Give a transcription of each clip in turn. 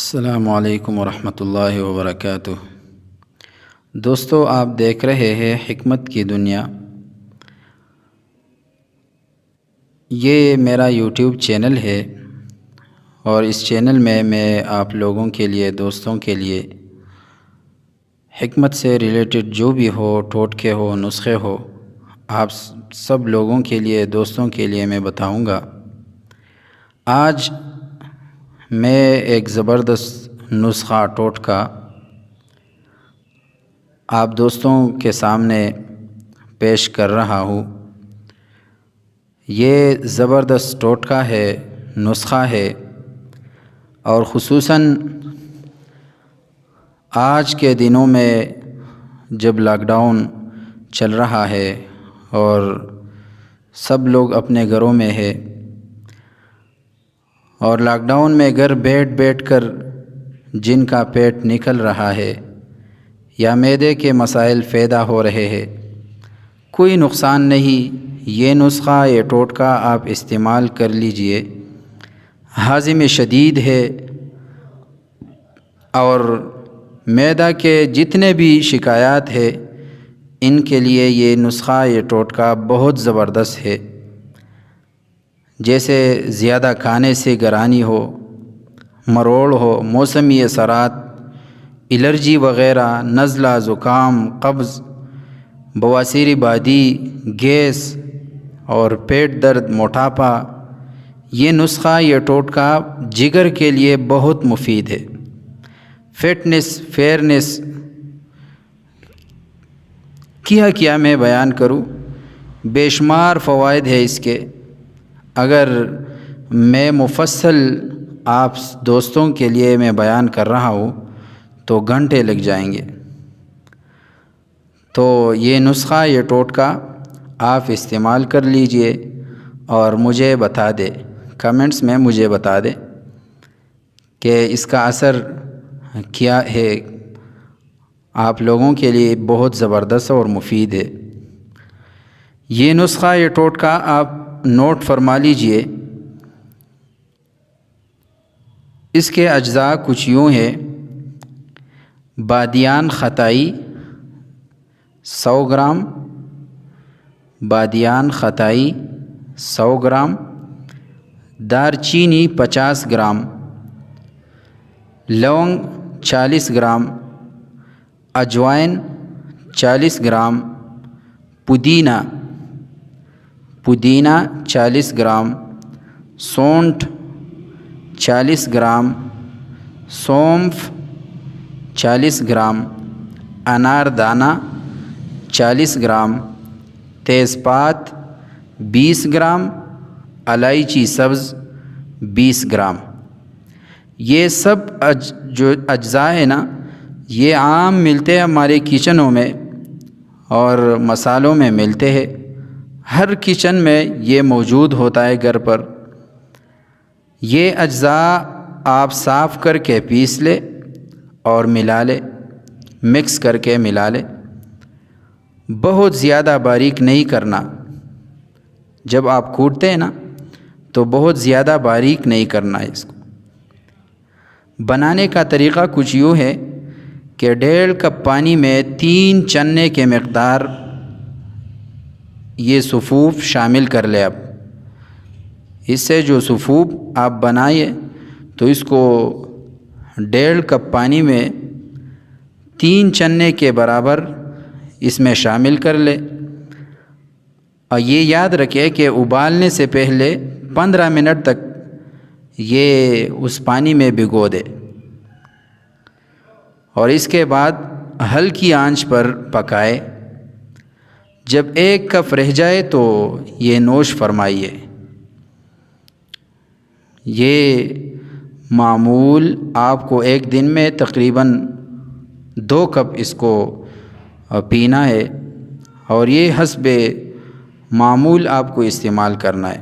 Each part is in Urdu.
السلام علیکم ورحمۃ اللہ وبرکاتہ۔ دوستو، آپ دیکھ رہے ہیں حکمت کی دنیا۔ یہ میرا یوٹیوب چینل ہے اور اس چینل میں آپ لوگوں کے لیے، دوستوں کے لیے حکمت سے ریلیٹڈ جو بھی ہو، ٹوٹکے ہو، نسخے ہو، آپ سب لوگوں کے لیے، دوستوں کے لیے میں بتاؤں گا۔ آج میں ایک زبردست نسخہ، ٹوٹکا آپ دوستوں کے سامنے پیش کر رہا ہوں۔ یہ زبردست ٹوٹکا ہے، نسخہ ہے، اور خصوصاً آج کے دنوں میں جب لاک ڈاؤن چل رہا ہے اور سب لوگ اپنے گھروں میں ہے، اور لاک ڈاؤن میں گھر بیٹھ کر جن کا پیٹ نکل رہا ہے یا معدے کے مسائل پیدا ہو رہے ہیں، کوئی نقصان نہیں۔ یہ نسخہ، یہ ٹوٹکا آپ استعمال کر لیجئے۔ ہاضمِ شدید ہے اور معدہ کے جتنے بھی شکایات ہے، ان کے لیے یہ نسخہ، یہ ٹوٹکا بہت زبردست ہے۔ جیسے زیادہ کھانے سے گرانی ہو، مروڑ ہو، موسمی اثرات، الرجی وغیرہ، نزلہ، زکام، قبض، بواسیر بادی، گیس اور پیٹ درد، موٹاپا، یہ نسخہ، یہ ٹوٹکا جگر کے لیے بہت مفید ہے۔ فٹنس، فیئرنس، کیا میں بیان کروں، بے شمار فوائد ہے اس کے۔ اگر میں مفصل آپ دوستوں کے لیے میں بیان کر رہا ہوں تو گھنٹے لگ جائیں گے۔ تو یہ نسخہ، یہ ٹوٹکا آپ استعمال کر لیجئے اور مجھے بتا دے، کمنٹس میں مجھے بتا دے کہ اس کا اثر کیا ہے۔ آپ لوگوں کے لیے بہت زبردست اور مفید ہے۔ یہ نسخہ، یہ ٹوٹکا آپ نوٹ فرما لیجئے۔ اس کے اجزاء کچھ یوں ہیں: بادیان ختائی 100 گرام، بادیان ختائی 100 گرام، دار چینی 50 گرام، لونگ 40 گرام، اجوائن 40 گرام، پودینہ 40 گرام، سونٹھ 40 گرام، سونف 40 گرام، انار دانہ 40 گرام، تیز پات 20 گرام، الائچی سبز 20 گرام۔ یہ سب جو اجزاء ہیں نا، یہ عام ملتے ہیں ہمارے کچنوں میں اور مسالوں میں ملتے ہیں۔ ہر کچن میں یہ موجود ہوتا ہے گھر پر۔ یہ اجزاء آپ صاف کر کے پیس لے اور ملا لے، مکس کر کے ملا لے۔ بہت زیادہ باریک نہیں کرنا، جب آپ کوٹتے ہیں نا تو بہت زیادہ باریک نہیں کرنا ہے اس کو۔ بنانے کا طریقہ کچھ یوں ہے کہ 1.5 کپ پانی میں 3 چنے کے مقدار یہ سفوف شامل کر لے۔ اب اس سے جو سفوف آپ بنائیے تو اس کو 1.5 کپ پانی میں 3 چنے کے برابر اس میں شامل کر لے، اور یہ یاد رکھے کہ ابالنے سے پہلے 15 منٹ تک یہ اس پانی میں بھگو دے، اور اس کے بعد ہلکی آنچ پر پکائے۔ جب 1 کپ رہ جائے تو یہ نوش فرمائیے۔ یہ معمول آپ کو ایک دن میں تقریباً 2 کپ اس کو پینا ہے، اور یہ حسب معمول آپ کو استعمال کرنا ہے۔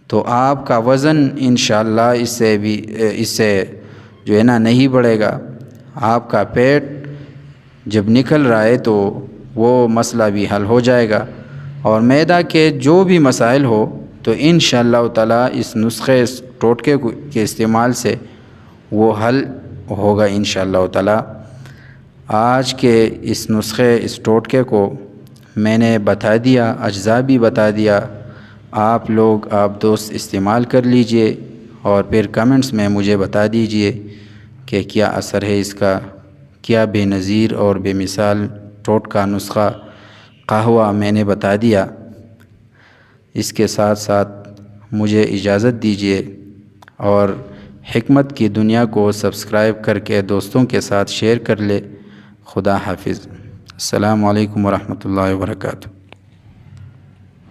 تو آپ کا وزن انشاءاللہ اس سے جو ہے نا نہیں بڑھے گا۔ آپ کا پیٹ جب نکل رہا ہے تو وہ مسئلہ بھی حل ہو جائے گا، اور معدہ کے جو بھی مسائل ہو تو انشاءاللہ تعالی اس نسخے، اس ٹوٹکے کے استعمال سے وہ حل ہوگا انشاءاللہ تعالی۔ آج کے اس نسخے، اس ٹوٹکے کو میں نے بتا دیا، اجزاء بھی بتا دیا، آپ دوست استعمال کر لیجئے اور پھر کمنٹس میں مجھے بتا دیجئے کہ کیا اثر ہے اس کا، کیا بے نظیر اور بے مثال ٹوٹکا نسخہ قہوہ میں نے بتا دیا۔ اس کے ساتھ ساتھ مجھے اجازت دیجیے اور حکمت کی دنیا کو سبسکرائب کر کے دوستوں کے ساتھ شیئر کر لے۔ خدا حافظ۔ السلام علیکم ورحمۃ اللہ وبرکاتہ۔